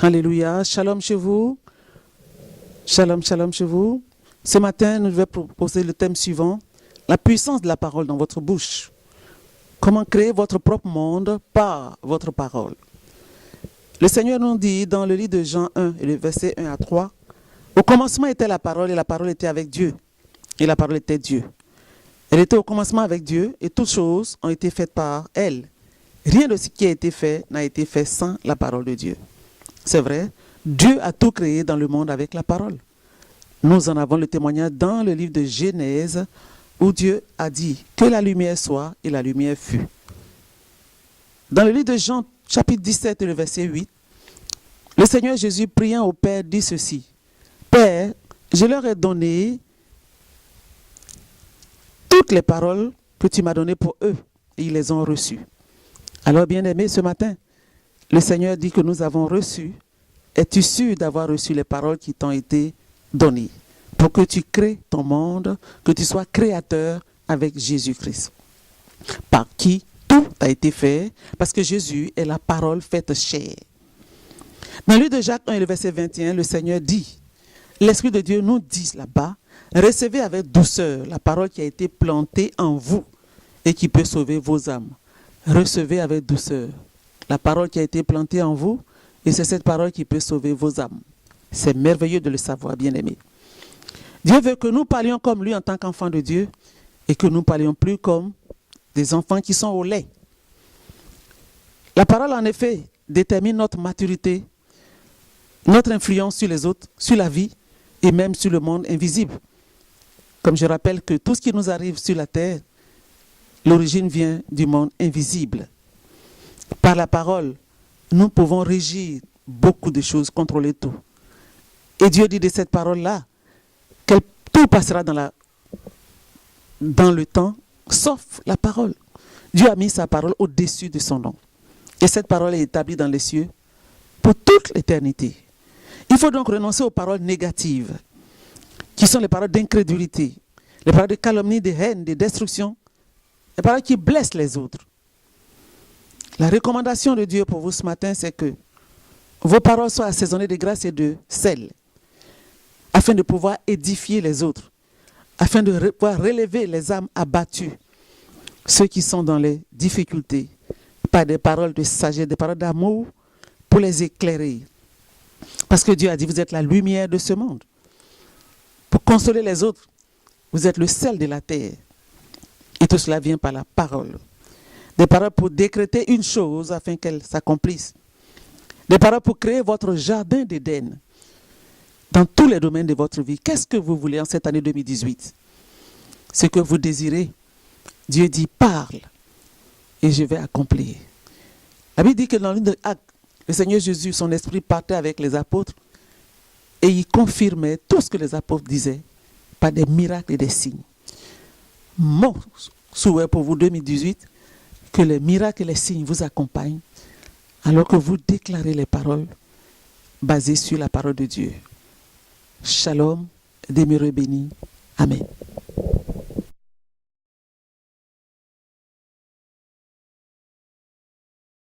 Alléluia. Shalom chez vous. Shalom, shalom chez vous. Ce matin, nous devons proposer le thème suivant. La puissance de la parole dans votre bouche. Comment créer votre propre monde par votre parole. Le Seigneur nous dit dans le livre de Jean 1, et le verset 1 à 3, « Au commencement était la parole, et la parole était avec Dieu, et la parole était Dieu. Elle était au commencement avec Dieu, et toutes choses ont été faites par elle. Rien de ce qui a été fait n'a été fait sans la parole de Dieu. » C'est vrai, Dieu a tout créé dans le monde avec la parole. Nous en avons le témoignage dans le livre de Genèse, où Dieu a dit que la lumière soit, et la lumière fut. Dans le livre de Jean, chapitre 17, et le verset 8, le Seigneur Jésus, priant au Père, dit ceci. « Père, je leur ai donné toutes les paroles que tu m'as données pour eux, et ils les ont reçues. » Alors, bien-aimés, ce matin, le Seigneur dit que nous avons reçu. Es-tu sûr d'avoir reçu les paroles qui t'ont été données pour que tu crées ton monde, que tu sois créateur avec Jésus-Christ, par qui tout a été fait, parce que Jésus est la parole faite chair. Dans le livre de Jacques 1, le verset 21, le Seigneur dit, l'Esprit de Dieu nous dit là-bas, recevez avec douceur la parole qui a été plantée en vous et qui peut sauver vos âmes. Recevez avec douceur la parole qui a été plantée en vous, et c'est cette parole qui peut sauver vos âmes. C'est merveilleux de le savoir, bien-aimés. Dieu veut que nous parlions comme lui en tant qu'enfants de Dieu, et que nous ne parlions plus comme des enfants qui sont au lait. La parole, en effet, détermine notre maturité, notre influence sur les autres, sur la vie, et même sur le monde invisible. Comme je rappelle que tout ce qui nous arrive sur la terre, l'origine vient du monde invisible. Par la parole, nous pouvons régir beaucoup de choses, contrôler tout. Et Dieu dit de cette parole-là, que tout passera dans le temps, sauf la parole. Dieu a mis sa parole au-dessus de son nom. Et cette parole est établie dans les cieux pour toute l'éternité. Il faut donc renoncer aux paroles négatives, qui sont les paroles d'incrédulité, les paroles de calomnie, de haine, de destruction, les paroles qui blessent les autres. La recommandation de Dieu pour vous ce matin, c'est que vos paroles soient assaisonnées de grâce et de sel, afin de pouvoir édifier les autres, afin de pouvoir relever les âmes abattues, ceux qui sont dans les difficultés, par des paroles de sagesse, des paroles d'amour, pour les éclairer. Parce que Dieu a dit, vous êtes la lumière de ce monde. Pour consoler les autres, vous êtes le sel de la terre. Et tout cela vient par la parole. Des paroles pour décréter une chose afin qu'elle s'accomplisse. Des paroles pour créer votre jardin d'Éden dans tous les domaines de votre vie. Qu'est-ce que vous voulez en cette année 2018? Ce que vous désirez, Dieu dit parle et je vais accomplir. La Bible dit que dans le livre d'Actes, le Seigneur Jésus, son esprit partait avec les apôtres et il confirmait tout ce que les apôtres disaient par des miracles et des signes. Mon souhait pour vous 2018, que les miracles et les signes vous accompagnent alors que vous déclarez les paroles basées sur la parole de Dieu. Shalom, demeurez bénis. Amen.